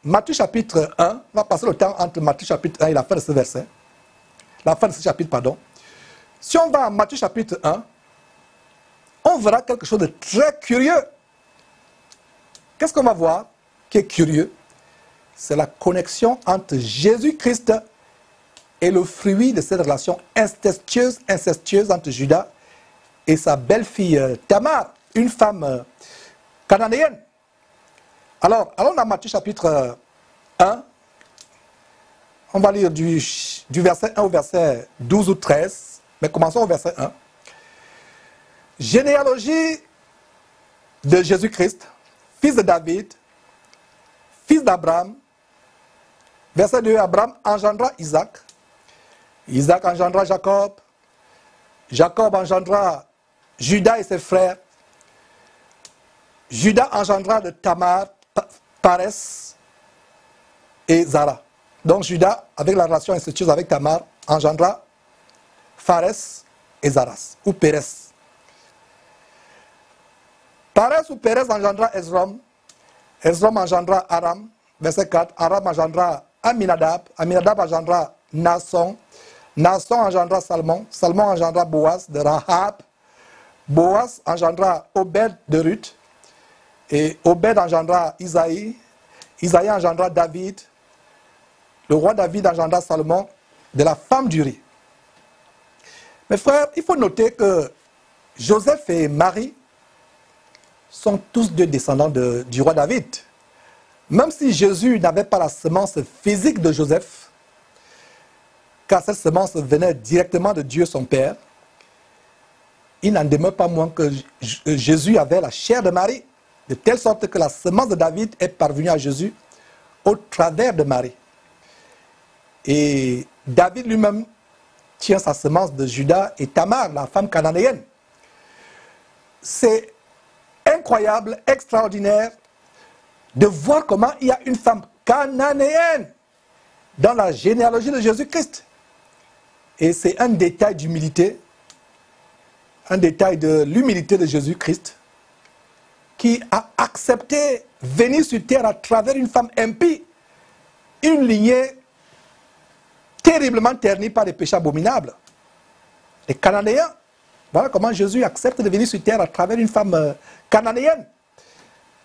Matthieu chapitre 1, on va passer le temps entre Matthieu chapitre 1 et la fin de ce verset. La fin de ce chapitre, pardon. Si on va à Matthieu chapitre 1, on verra quelque chose de très curieux. Qu'est-ce qu'on va voir qui est curieux? C'est la connexion entre Jésus-Christ et le fruit de cette relation incestueuse entre Judas et sa belle-fille Tamar, une femme cananéenne. Alors, allons dans Matthieu chapitre 1. On va lire du verset 1 au verset 12 ou 13, mais commençons au verset 1. Généalogie de Jésus-Christ, fils de David, fils d'Abraham. Verset 2, Abraham engendra Isaac. Isaac engendra Jacob. Jacob engendra Judas et ses frères. Judas engendra de Tamar, Parès et Zara. Donc Judas, avec la relation incestueuse avec Tamar, engendra Pharès et Zaras, ou Pérès. Parès ou Pérès engendra Esrom. Esrom engendra Aram. Verset 4, Aram engendra Aminadab. Aminadab engendra Naasson. Naasson engendra Salmon. Salmon engendra Boaz de Rahab. Boaz engendra Obed de Ruth. Et Obed engendra Isaïe. Isaïe engendra David. Le roi David engendra Salomon de la femme d'Uri. Mes frères, il faut noter que Joseph et Marie sont tous deux descendants du roi David. Même si Jésus n'avait pas la semence physique de Joseph, car cette semence venait directement de Dieu son Père, il n'en demeure pas moins que Jésus avait la chair de Marie, de telle sorte que la semence de David est parvenue à Jésus au travers de Marie. Et David lui-même tient sa semence de Judas et Tamar, la femme cananéenne. C'est incroyable, extraordinaire, de voir comment il y a une femme cananéenne dans la généalogie de Jésus-Christ. Et c'est un détail d'humilité, un détail de l'humilité de Jésus-Christ, qui a accepté venir sur terre à travers une femme impie, une lignée terriblement ternie par des péchés abominables. Les Cananéens, voilà comment Jésus accepte de venir sur terre à travers une femme cananéenne.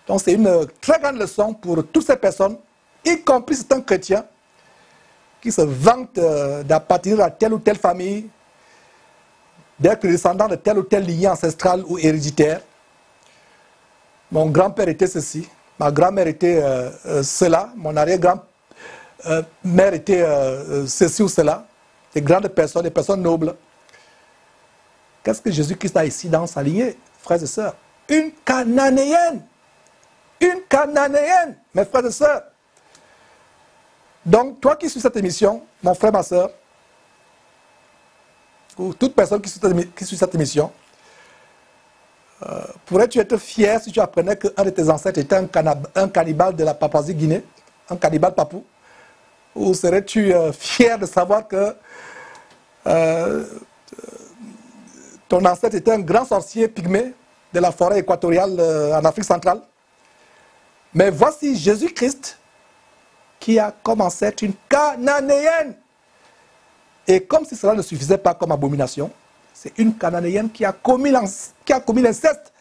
Donc c'est une très grande leçon pour toutes ces personnes, y compris certains chrétiens, qui se vantent d'appartenir à telle ou telle famille, d'être descendant de telle ou telle lignée ancestrale ou héréditaire. Mon grand-père était ceci, ma grand-mère était cela, mon arrière-grand-mère était ceci ou cela. Des grandes personnes, des personnes nobles. Qu'est-ce que Jésus-Christ a ici dans sa lignée, frères et sœurs? Une Cananéenne! Une Cananéenne, mes frères et sœurs! Donc, toi qui suis cette émission, mon frère, ma sœur, ou toute personne qui suit cette émission, pourrais-tu être fier si tu apprenais qu'un de tes ancêtres était un cannibale de la Papouasie-Guinée, un cannibale papou? Ou serais-tu fier de savoir que ton ancêtre était un grand sorcier pygmée de la forêt équatoriale en Afrique centrale? Mais voici Jésus-Christ qui a comme ancêtre une Cananéenne. Et comme si cela ne suffisait pas comme abomination, c'est une Cananéenne qui a commis l'inceste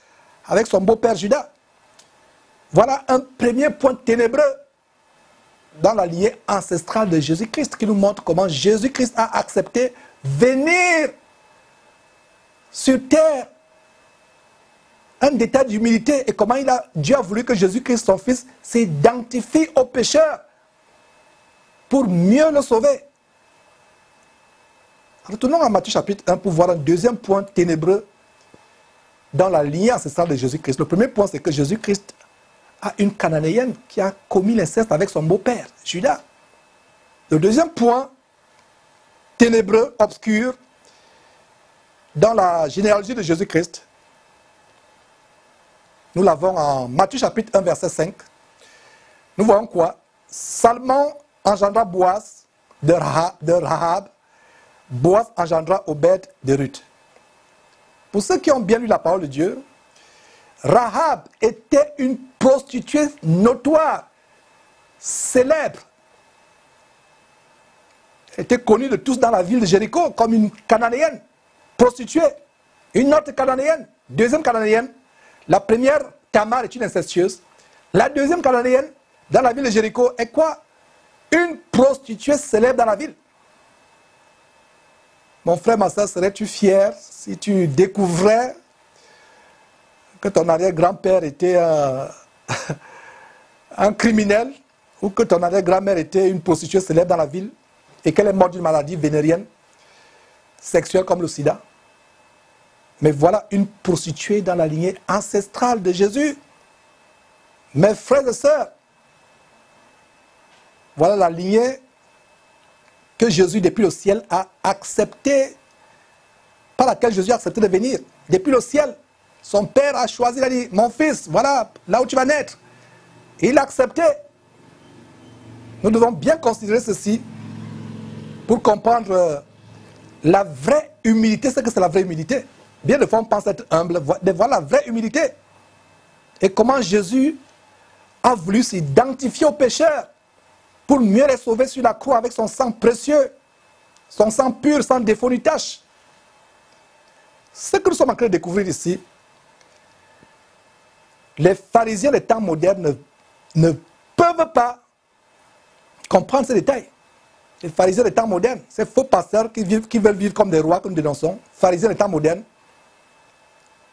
avec son beau-père Judas. Voilà un premier point ténébreux dans la lignée ancestrale de Jésus-Christ qui nous montre comment Jésus-Christ a accepté venir sur terre. Un détail d'humilité et comment Dieu a voulu que Jésus-Christ, son Fils, s'identifie aux pécheurs pour mieux le sauver. Retournons à Matthieu chapitre 1 pour voir un deuxième point ténébreux dans la lignée ancestrale de Jésus-Christ. Le premier point, c'est que Jésus-Christ a une Cananéenne qui a commis l'inceste avec son beau-père, Judas. Le deuxième point ténébreux, obscur, dans la généalogie de Jésus-Christ, nous l'avons en Matthieu chapitre 1, verset 5. Nous voyons quoi? Salmon engendra Boaz de Rahab. Boaz engendra Obed de Ruth. Pour ceux qui ont bien lu la parole de Dieu, Rahab était une prostituée notoire. célèbre, était connue de tous dans la ville de Jéricho comme une cananéenne, prostituée. Une autre cananéenne, deuxième cananéenne. La première, Tamar, est une incestueuse. La deuxième cananéenne, dans la ville de Jéricho, est quoi? Une prostituée célèbre dans la ville. Mon frère, ma soeur, serais-tu fier si tu découvrais que ton arrière-grand-père était un criminel ou que ton arrière-grand-mère était une prostituée célèbre dans la ville et qu'elle est morte d'une maladie vénérienne, sexuelle comme le sida? Mais voilà une prostituée dans la lignée ancestrale de Jésus. Mes frères et sœurs, voilà la lignée que Jésus, depuis le ciel, a accepté, par laquelle Jésus a accepté de venir. Depuis le ciel, son père a choisi, il a dit, mon fils, voilà là où tu vas naître. Et il a accepté. Nous devons bien considérer ceci pour comprendre la vraie humilité, ce que c'est la vraie humilité. Bien de fois, on pense être humble, de voir la vraie humilité. Et comment Jésus a voulu s'identifier aux pécheurs pour mieux les sauver sur la croix avec son sang précieux, son sang pur, sans défaut ni tache. Ce que nous sommes en train de découvrir ici, les pharisiens des temps modernes ne peuvent pas comprendre ces détails. Les pharisiens des temps modernes, ces faux pasteurs qui veulent vivre comme des rois que nous dénonçons, pharisiens des temps modernes,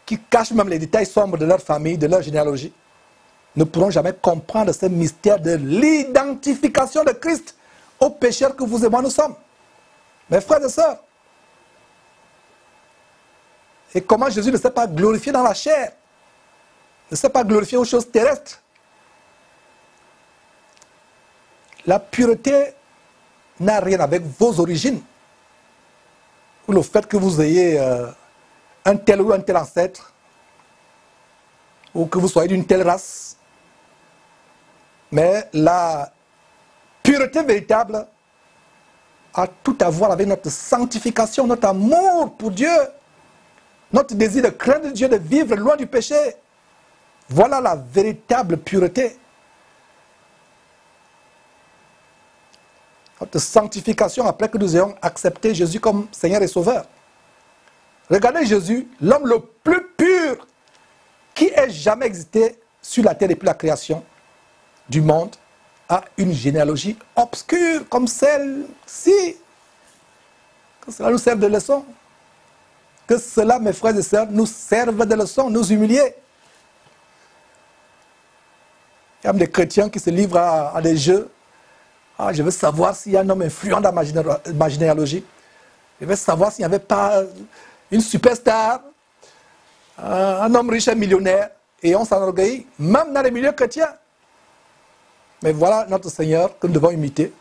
qui cachent même les détails sombres de leur famille, de leur généalogie, ne pourront jamais comprendre ce mystère de l'identification de Christ aux pécheurs que vous et moi nous sommes. Mes frères et sœurs. Et comment Jésus ne s'est pas glorifié dans la chair, ne s'est pas glorifié aux choses terrestres. La pureté n'a rien avec vos origines, ou le fait que vous ayez un tel ou un tel ancêtre, ou que vous soyez d'une telle race. Mais la pureté véritable a tout à voir avec notre sanctification, notre amour pour Dieu, notre désir de craindre Dieu, de vivre loin du péché. Voilà la véritable pureté. Notre sanctification après que nous ayons accepté Jésus comme Seigneur et Sauveur. Regardez Jésus, l'homme le plus pur qui ait jamais existé sur la terre depuis la création du monde, a une généalogie obscure comme celle-ci. Que cela nous serve de leçon. Que cela, mes frères et sœurs, nous serve de leçon, nous humilier. Il y a des chrétiens qui se livrent à des jeux. Ah, je veux savoir s'il y a un homme influent dans ma généalogie. Je veux savoir s'il n'y avait pas une superstar, un homme riche et millionnaire. Et on s'enorgueillit, même dans les milieux chrétiens. Mais voilà notre Seigneur que nous devons imiter.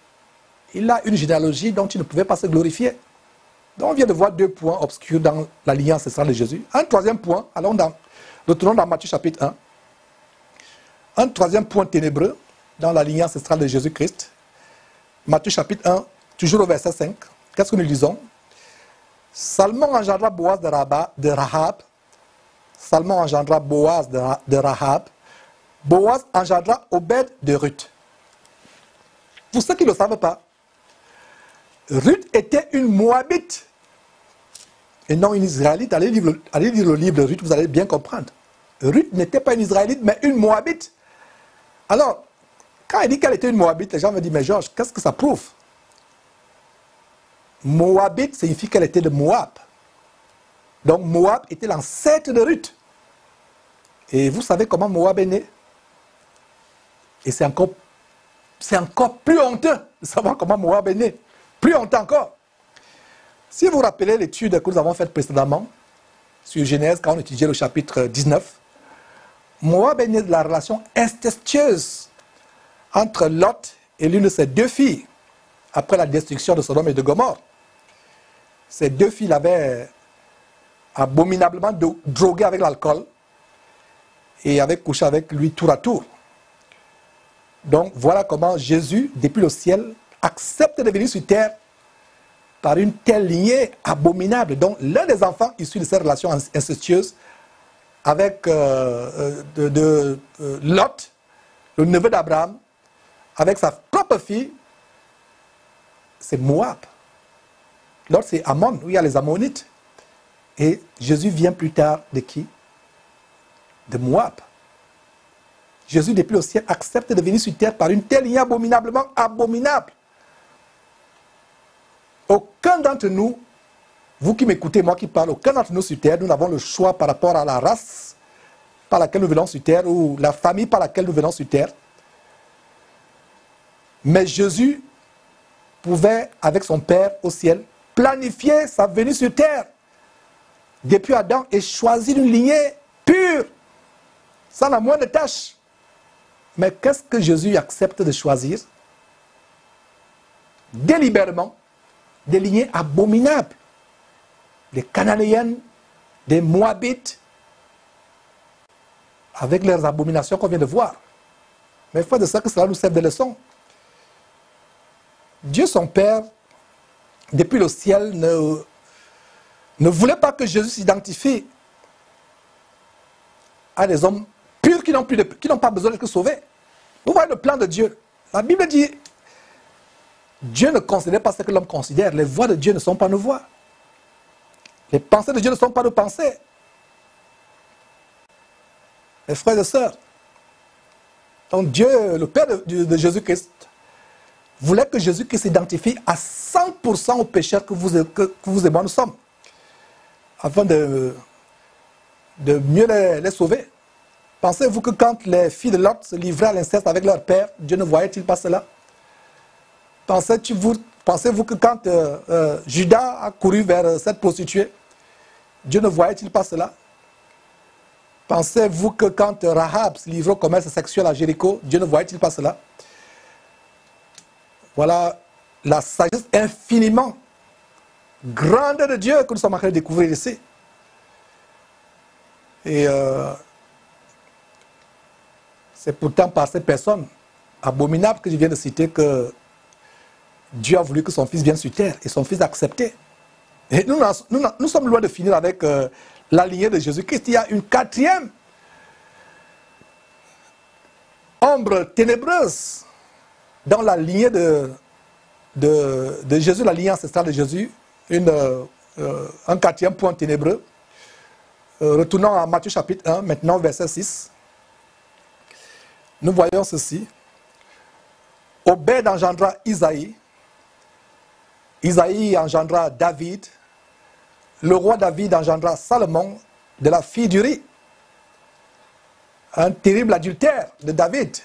Il a une généalogie dont il ne pouvait pas se glorifier. Donc on vient de voir deux points obscurs dans la lignée ancestrale de Jésus. Un troisième point, retournons dans Matthieu chapitre 1. Un troisième point ténébreux dans la lignée ancestrale de Jésus-Christ. Matthieu chapitre 1, toujours au verset 5. Qu'est-ce que nous lisons? Salmon engendra Boaz de Rahab. Salmon engendra Boaz de Rahab. Boaz engendra Obed de Ruth. Pour ceux qui ne le savent pas, Ruth était une Moabite et non une Israélite. Allez lire le livre de Ruth, vous allez bien comprendre. Ruth n'était pas une Israélite, mais une Moabite. Alors, quand il dit qu'elle était une Moabite, les gens me disent, mais Georges, qu'est-ce que ça prouve? Moabite signifie qu'elle était de Moab. Donc Moab était l'ancêtre de Ruth. Et vous savez comment Moab est né? Et c'est encore plus honteux de savoir comment Moab est né. Plus honteux encore. Si vous vous rappelez l'étude que nous avons faite précédemment, sur Genèse, quand on étudiait le chapitre 19, Moab est né de la relation incestueuse entre Lot et l'une de ses deux filles, après la destruction de Sodome et de Gomorrhe. Ces deux filles l'avaient abominablement drogué avec l'alcool et avaient couché avec lui tour à tour. Donc voilà comment Jésus, depuis le ciel, accepte de venir sur terre par une telle lignée abominable. Donc l'un des enfants issus de ces relations incestueuses avec Lot, le neveu d'Abraham, avec sa propre fille, c'est Moab. L'autre, c'est Ammon, où il y a les Ammonites. Et Jésus vient plus tard de qui? De Moab. Jésus, depuis le ciel, accepte de venir sur terre par une telle ligne abominablement abominable. Aucun d'entre nous, vous qui m'écoutez, moi qui parle, aucun d'entre nous sur terre, nous n'avons le choix par rapport à la race par laquelle nous venons sur terre ou la famille par laquelle nous venons sur terre. Mais Jésus pouvait, avec son Père au ciel, planifier sa venue sur terre depuis Adam et choisir une lignée pure, sans la moindre tâche. Mais qu'est-ce que Jésus accepte de choisir? Délibérément, des lignées abominables. Des Cananéennes, des Moabites, avec leurs abominations qu'on vient de voir. Mais il faut de ça que cela nous serve de leçon. Dieu, son Père, depuis le ciel, ne voulait pas que Jésus s'identifie à des hommes purs qui n'ont pas besoin d'être sauvés. Vous voyez le plan de Dieu. La Bible dit, Dieu ne considère pas ce que l'homme considère. Les voies de Dieu ne sont pas nos voies. Les pensées de Dieu ne sont pas nos pensées. Mes frères et sœurs, donc Dieu, le Père de Jésus-Christ, voulait que Jésus-Christ s'identifie à 100% aux pécheurs que vous et moi nous sommes, afin de mieux les sauver. Pensez-vous que quand les filles de Lot se livraient à l'inceste avec leur père, Dieu ne voyait-il pas cela? Pensez-vous que quand Judas a couru vers cette prostituée, Dieu ne voyait-il pas cela? Pensez-vous que quand Rahab se livrait au commerce sexuel à Jéricho, Dieu ne voyait-il pas cela? Voilà la sagesse infiniment grande de Dieu que nous sommes en train de découvrir ici. Et c'est pourtant par ces personnes abominables que je viens de citer que Dieu a voulu que son Fils vienne sur terre et son Fils a accepté. Et nous sommes loin de finir avec la lignée de Jésus-Christ. Il y a une quatrième ombre ténébreuse dans la lignée de Jésus, la lignée ancestrale de Jésus, un quatrième point ténébreux. Retournons à Matthieu chapitre 1, maintenant verset 6. Nous voyons ceci. Obed engendra Isaïe. Isaïe engendra David. Le roi David engendra Salomon de la fille d'Uri. Un terrible adultère de David.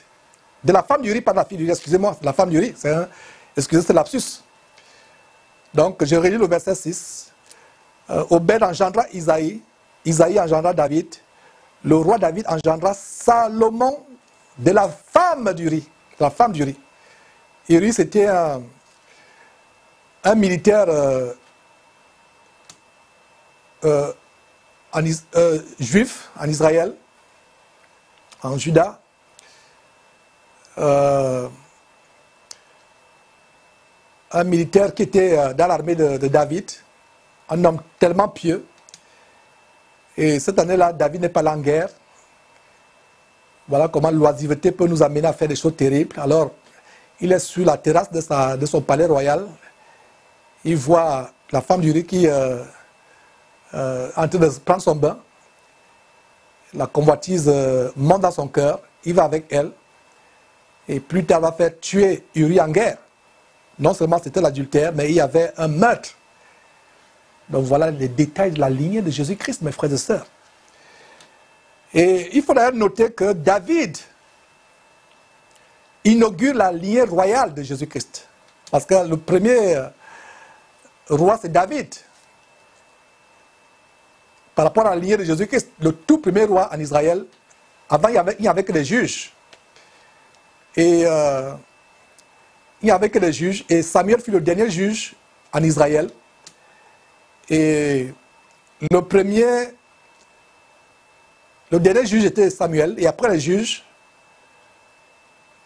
De la femme d'Uri, pas de la fille d'Uri, excusez-moi, la femme d'Uri. Excusez, c'est lapsus. Donc, je relis le verset 6. Obed engendra Isaïe. Isaïe engendra David. Le roi David engendra Salomon de la femme d'Uri. La femme d'Uri. Uri, c'était un militaire juif en Israël, en Juda. Un militaire qui était dans l'armée de David, un homme tellement pieux. Et cette année-là, David n'est pas là en guerre. Voilà comment l'oisiveté peut nous amener à faire des choses terribles. Alors, il est sur la terrasse de son palais royal. Il voit la femme d'Uri qui est en train de prendre son bain. La convoitise monte dans son cœur. Il va avec elle. Et plus tard, va faire tuer Uri en guerre. Non seulement c'était l'adultère, mais il y avait un meurtre. Donc voilà les détails de la lignée de Jésus-Christ, mes frères et sœurs. Et il faut d'ailleurs noter que David inaugure la lignée royale de Jésus-Christ. Parce que le premier roi, c'est David. Par rapport à la lignée de Jésus-Christ, le tout premier roi en Israël, avant il n'y avait que des juges. Et il n'y avait que des juges. Et Samuel fut le dernier juge en Israël. Et le dernier juge était Samuel. Et après les juges,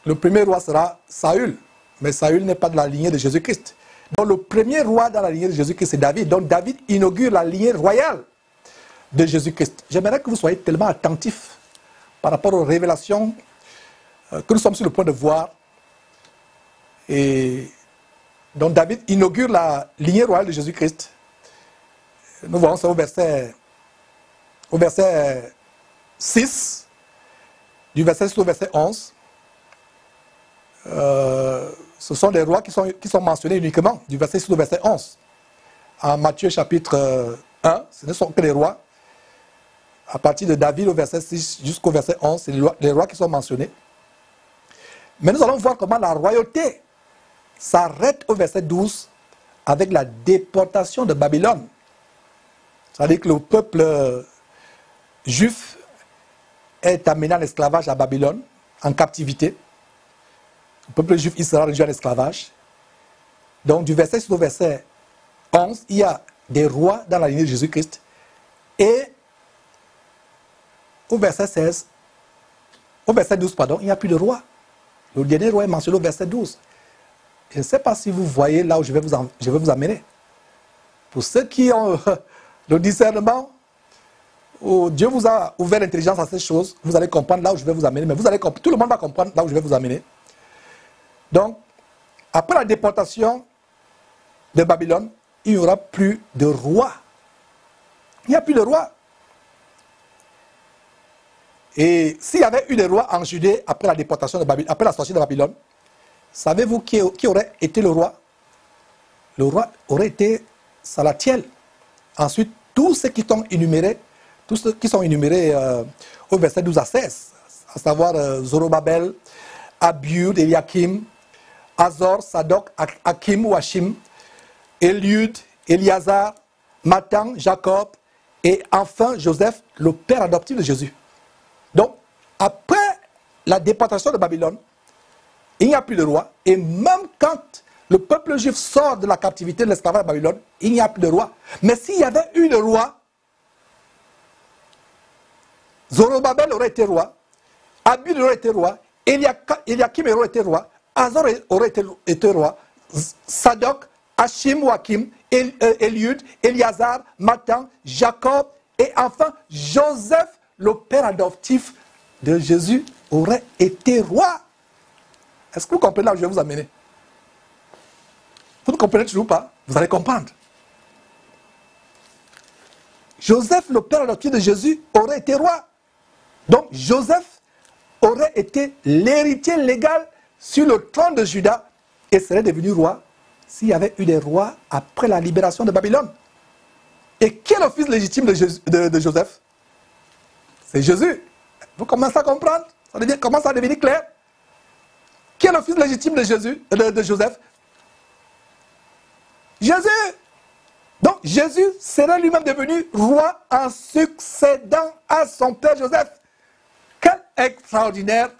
le premier roi sera Saül. Mais Saül n'est pas de la lignée de Jésus-Christ. Donc le premier roi dans la lignée de Jésus-Christ, c'est David. Donc David inaugure la lignée royale de Jésus-Christ. J'aimerais que vous soyez tellement attentifs par rapport aux révélations que nous sommes sur le point de voir. Et donc David inaugure la lignée royale de Jésus-Christ. Nous voyons ça au verset 6, du verset 6 au verset 11. Ce sont des rois qui sont mentionnés uniquement, du verset 6 au verset 11. En Matthieu chapitre 1, ce ne sont que les rois. À partir de David au verset 6 jusqu'au verset 11, c'est les rois qui sont mentionnés. Mais nous allons voir comment la royauté s'arrête au verset 12 avec la déportation de Babylone. C'est-à-dire que le peuple juif est amené en esclavage à Babylone, en captivité. Le peuple juif, il sera réduit en esclavage. Donc du verset 6 au verset 11, il y a des rois dans la lignée de Jésus-Christ. Et au verset 12, il n'y a plus de roi. Le dernier roi est mentionné au verset 12. Je ne sais pas si vous voyez là où je vais vous amener. Pour ceux qui ont le discernement, où Dieu vous a ouvert l'intelligence à ces choses, vous allez comprendre là où je vais vous amener. Mais tout le monde va comprendre là où je vais vous amener. Donc, après la déportation de Babylone, il n'y aura plus de roi. Il n'y a plus de roi. Et s'il y avait eu des rois en Judée après la déportation de Babylone, après la sortie de Babylone, savez-vous qui aurait été le roi? Le roi aurait été Salatiel. Ensuite, tous ceux qui sont énumérés au verset 12 à 16, à savoir Zorobabel, Abiud, Eliakim, Azor, Sadok, Hakim ou Hachim, Eliud, Eliazar, Matan, Jacob, et enfin Joseph, le père adoptif de Jésus. Donc, après la déportation de Babylone, il n'y a plus de roi. Et même quand le peuple juif sort de la captivité de l'esclavage de Babylone, il n'y a plus de roi. Mais s'il y avait eu le roi, Zorobabel aurait été roi, Abiud aurait été roi, Eliakim aurait été roi, Azor aurait été roi, Sadok, Hachim ou Hakim, Eliud, Eliazar, Matan, Jacob, et enfin Joseph, le père adoptif de Jésus, aurait été roi. Est-ce que vous comprenez là où je vais vous amener? Vous ne comprenez toujours pas? Vous allez comprendre. Joseph, le père adoptif de Jésus, aurait été roi. Donc Joseph aurait été l'héritier légal sur le trône de Juda et serait devenu roi s'il y avait eu des rois après la libération de Babylone. Et qui est le fils légitime de Joseph? C'est Jésus. Vous commencez à comprendre? Ça commence à devenir clair? Qui est le fils légitime de Joseph? Jésus. Donc Jésus serait lui-même devenu roi en succédant à son père Joseph. Quelle extraordinaire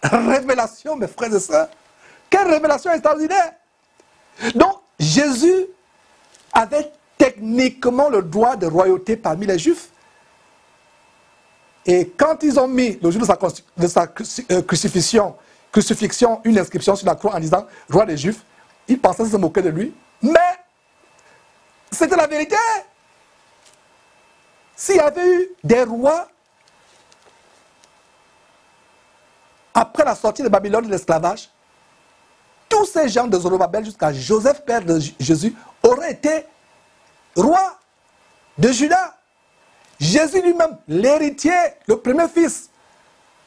révélation, mes frères et sœurs. Quelle révélation extraordinaire. Donc Jésus avait techniquement le droit de royauté parmi les Juifs. Et quand ils ont mis, le jour de sa crucifixion, une inscription sur la croix en disant « Roi des Juifs », ils pensaient se moquer de lui. Mais c'était la vérité. S'il y avait eu des rois après la sortie de Babylone de l'esclavage, tous ces gens de Zorobabel jusqu'à Joseph, père de Jésus, auraient été rois de Juda. Jésus lui-même, l'héritier, le premier fils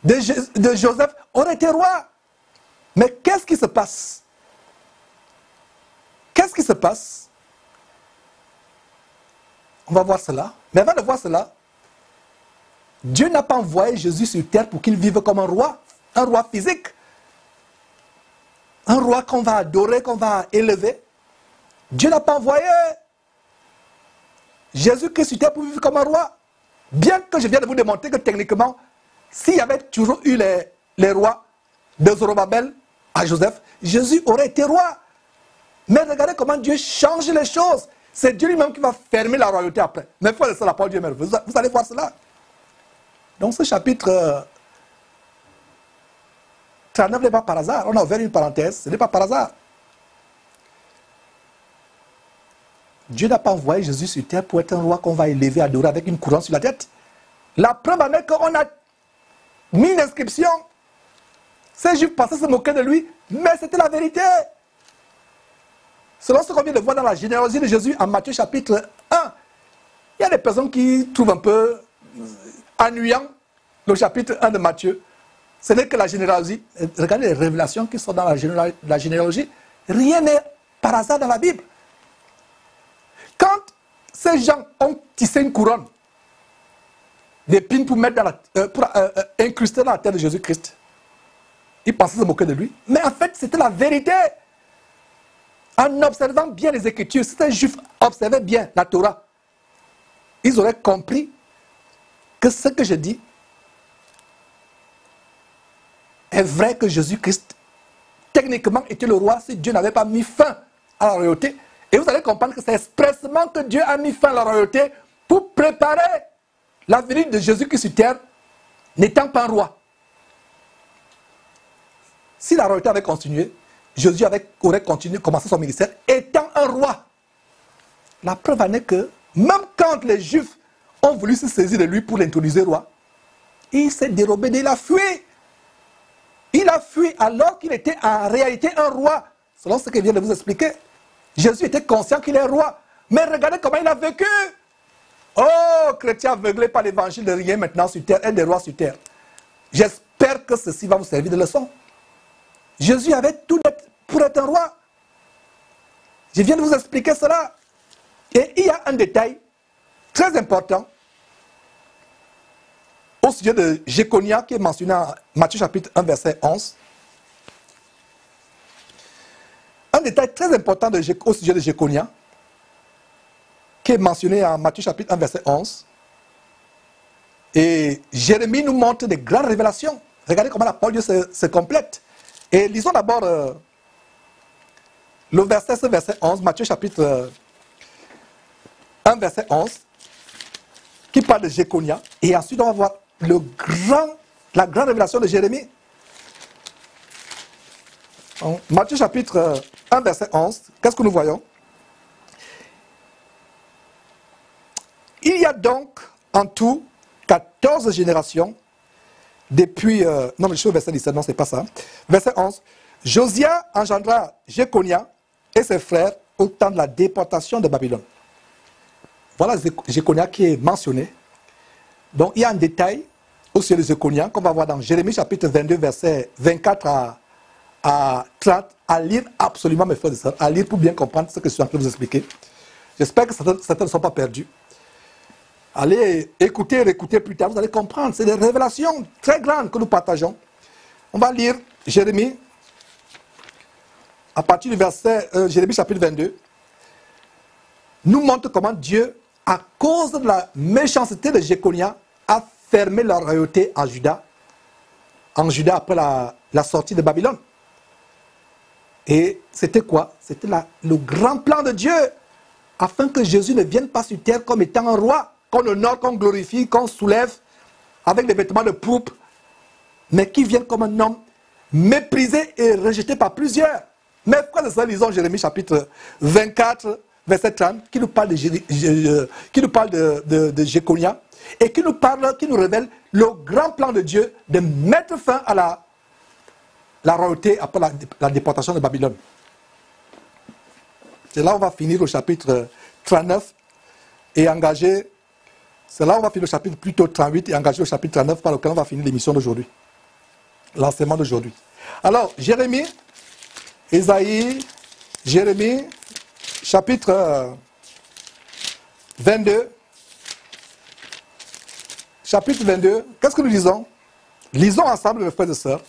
de Joseph, aurait été roi. Mais qu'est-ce qui se passe? Qu'est-ce qui se passe? On va voir cela. Mais avant de voir cela, Dieu n'a pas envoyé Jésus sur terre pour qu'il vive comme un roi physique. Un roi qu'on va adorer, qu'on va élever. Dieu n'a pas envoyé Jésus-Christ sur terre pour vivre comme un roi. Bien que je viens de vous démontrer que techniquement, s'il y avait toujours eu les rois de Zorobabel à Joseph, Jésus aurait été roi. Mais regardez comment Dieu change les choses. C'est Dieu lui-même qui va fermer la royauté après. Mais il faut laisser la parole de Dieu. Vous allez voir cela. Donc ce chapitre 39 n'est pas par hasard. On a ouvert une parenthèse. Ce n'est pas par hasard. Dieu n'a pas envoyé Jésus sur terre pour être un roi qu'on va élever, adorer avec une couronne sur la tête. La preuve en est qu'on a mis une inscription. Ces Juifs pensaient se moquer de lui, mais c'était la vérité. selon ce qu'on vient de voir dans la généalogie de Jésus en Matthieu chapitre 1, il y a des personnes qui trouvent un peu ennuyant le chapitre 1 de Matthieu. Ce n'est que la généalogie. Regardez les révélations qui sont dans la généalogie. Rien n'est par hasard dans la Bible. Quand ces gens ont tissé une couronne d'épines pour mettre incruster dans la terre de Jésus-Christ, ils pensaient se moquer de lui. Mais en fait, c'était la vérité. En observant bien les Écritures, si ces Juifs observaient bien la Torah, ils auraient compris que ce que je dis est vrai, que Jésus-Christ, techniquement, était le roi si Dieu n'avait pas mis fin à la royauté. Et vous allez comprendre que c'est expressément que Dieu a mis fin à la royauté pour préparer la venue de Jésus-Christ sur terre, n'étant pas un roi. Si la royauté avait continué, Jésus aurait continué, commencé son ministère, étant un roi. La preuve en est que, même quand les Juifs ont voulu se saisir de lui pour l'introduire roi, il s'est dérobé, il a fui. Il a fui alors qu'il était en réalité un roi. Selon ce que je viens de vous expliquer, Jésus était conscient qu'il est roi. Mais regardez comment il a vécu. Oh, chrétiens aveuglés par l'évangile de rien maintenant sur terre, un des rois sur terre. J'espère que ceci va vous servir de leçon. Jésus avait tout pour être un roi. Je viens de vous expliquer cela. Et il y a un détail très important au sujet de Jéconia qui est mentionné en Matthieu chapitre 1 verset 11. Un détail très important au sujet de Jéconia qui est mentionné en Matthieu chapitre 1 verset 11. Et Jérémie nous montre des grandes révélations. Regardez comment la parole de Dieu se complète. Et lisons d'abord le verset 11, Matthieu chapitre 1 verset 11, qui parle de Jéconia. Et ensuite on va voir la grande révélation de Jérémie. En Matthieu chapitre 1 verset 11, qu'est-ce que nous voyons? Il y a donc en tout 14 générations depuis... non, mais je suis au verset 17, non, c'est pas ça. Verset 11. Josia engendra Jéconia et ses frères au temps de la déportation de Babylone. Voilà Jéconia qui est mentionné. Donc, il y a un détail au sujet de Jéconia qu'on va voir dans Jérémie chapitre 22, verset 24 à 30, à lire absolument, mes frères et sœurs, à lire pour bien comprendre ce que je suis en train de vous expliquer. J'espère que certains ne sont pas perdus. Allez écouter, réécouter plus tard, vous allez comprendre. C'est des révélations très grandes que nous partageons. On va lire Jérémie, à partir du verset, Jérémie chapitre 22, nous montre comment Dieu, à cause de la méchanceté de Jéconia, a fermé la royauté en Juda après la sortie de Babylone. Et c'était quoi? C'était le grand plan de Dieu, afin que Jésus ne vienne pas sur terre comme étant un roi, qu'on honore, qu'on glorifie, qu'on soulève avec des vêtements de pourpre, mais qui vienne comme un homme méprisé et rejeté par plusieurs. Mais frères et sœurs, lisons Jérémie chapitre 24, verset 30, qui nous parle de Jéconia, et qui nous révèle le grand plan de Dieu de mettre fin à la royauté après la déportation de Babylone. C'est là où on va finir au chapitre 39 et engager... C'est là où on va finir le chapitre plutôt 38 et engager le chapitre 39 par lequel on va finir l'émission d'aujourd'hui. L'enseignement d'aujourd'hui. Alors, Jérémie, Ésaïe, Jérémie, chapitre 22. Chapitre 22, qu'est-ce que nous lisons? Lisons ensemble, mes frères et sœurs.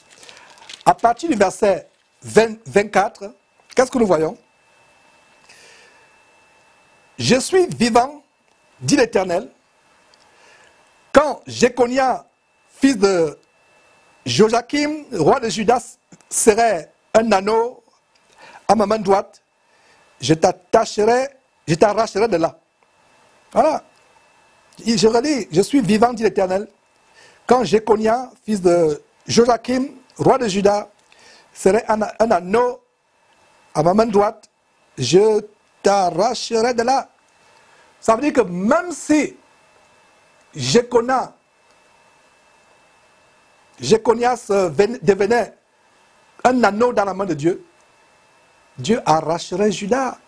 À partir du verset 24, qu'est-ce que nous voyons? Je suis vivant, dit l'Éternel, quand Jéconia, fils de Joachim, roi de Juda, serait un anneau à ma main droite, je t'arracherai de là. Voilà. Je relis, je suis vivant, dit l'Éternel, quand Jéconia, fils de Joachim, roi de Juda, serait un anneau à ma main droite, je t'arracherai de là. Ça veut dire que même si Jéconia devenait un anneau dans la main de Dieu, Dieu arracherait Juda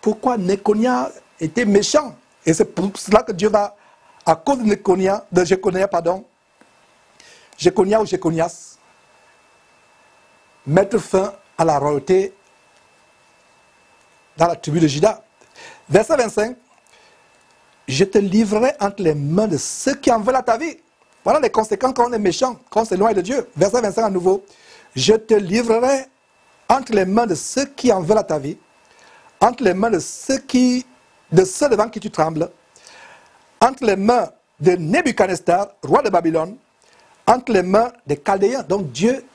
pourquoi Néconia était méchant. Et c'est pour cela que Dieu va, à cause de Jéconia ou Jéconias, mettre fin à la royauté dans la tribu de Juda. Verset 25, je te livrerai entre les mains de ceux qui en veulent à ta vie. Voilà les conséquences quand on est méchant, quand on s'éloigne de Dieu. Verset 25 à nouveau, je te livrerai entre les mains de ceux qui en veulent à ta vie, entre les mains de ceux devant qui tu trembles, entre les mains de Nebuchadnezzar, roi de Babylone, entre les mains des Chaldéens. Donc Dieu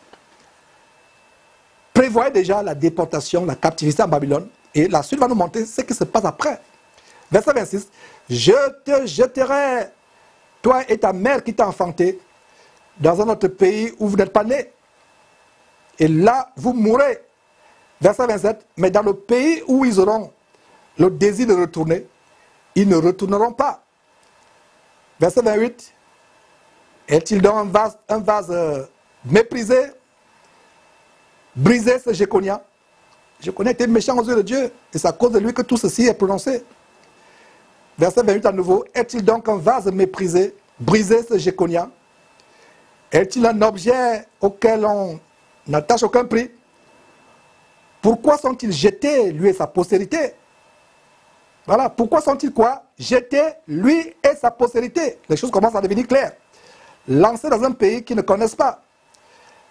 prévoyait déjà la déportation, la captivité en Babylone. Et la suite va nous montrer ce qui se passe après. Verset 26. Je te jeterai, toi et ta mère qui t'a enfanté, dans un autre pays où vous n'êtes pas nés. Et là, vous mourrez. Verset 27. Mais dans le pays où ils auront le désir de retourner, ils ne retourneront pas. Verset 28. Est-il donc un vase méprisé, brisé, ce Jéconia? Jéconia était méchant aux yeux de Dieu, et c'est à cause de lui que tout ceci est prononcé. Verset 28 à nouveau. Est-il donc un vase méprisé, brisé, ce Jéconia? Est-il un objet auquel on n'attache aucun prix? Pourquoi sont-ils jetés, lui et sa postérité? Voilà, pourquoi sont-ils quoi? Jetés, lui et sa postérité. Les choses commencent à devenir claires. Lancés dans un pays qu'ils ne connaissent pas.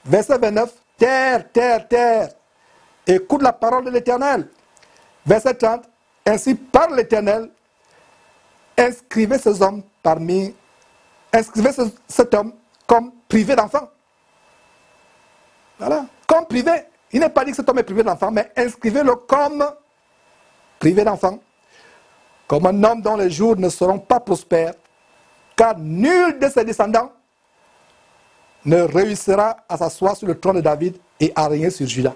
Verset 29. Terre, terre, terre, écoute la parole de l'Éternel. Verset 30. Ainsi parle l'Éternel. Inscrivez cet homme comme privé d'enfant. Voilà, comme privé. Il n'est pas dit que cet homme est privé d'enfant, mais inscrivez-le comme privé d'enfant. Comme un homme dont les jours ne seront pas prospères, car nul de ses descendants ne réussira à s'asseoir sur le trône de David et à régner sur Juda.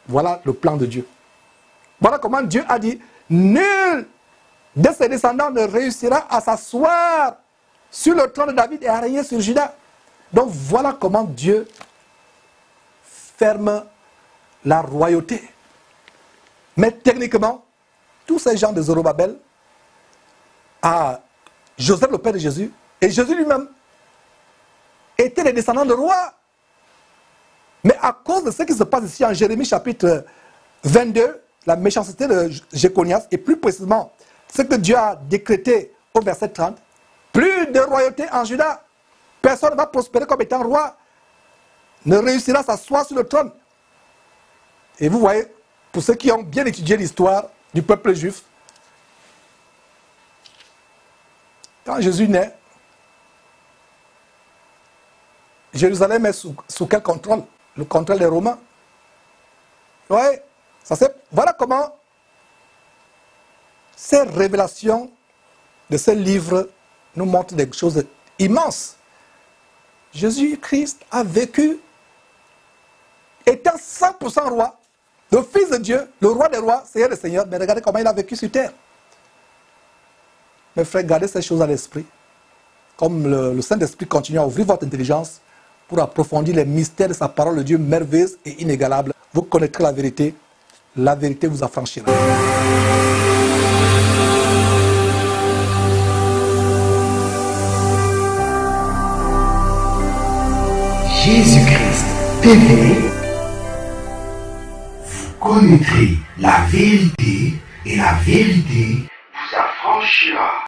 Voilà le plan de Dieu. Voilà comment Dieu a dit, nul de ses descendants ne réussira à s'asseoir sur le trône de David et à régner sur Juda. Donc voilà comment Dieu ferme la royauté. Mais techniquement, tous ces gens de Zorobabel, à Joseph le père de Jésus, et Jésus lui-même, étaient les descendants de rois. Mais à cause de ce qui se passe ici en Jérémie chapitre 22, la méchanceté de Jéconias, et plus précisément ce que Dieu a décrété au verset 30, plus de royauté en Juda. Personne ne va prospérer comme étant roi, ne réussira à s'asseoir sur le trône. Et vous voyez, pour ceux qui ont bien étudié l'histoire du peuple juif, quand Jésus naît, Jérusalem est sous quel contrôle? Le contrôle des Romains. Oui, voilà comment ces révélations de ce livre nous montrent des choses immenses. Jésus-Christ a vécu, étant 100% roi, le Fils de Dieu, le roi des rois, Seigneur des seigneurs, mais regardez comment il a vécu sur terre. Mes frères, gardez ces choses à l'esprit. Comme le Saint-Esprit continue à ouvrir votre intelligence pour approfondir les mystères de sa parole de Dieu merveilleuse et inégalable. Vous connaîtrez la vérité vous affranchira. Jésus-Christ TV, vous connaîtrez la vérité et la vérité vous affranchira.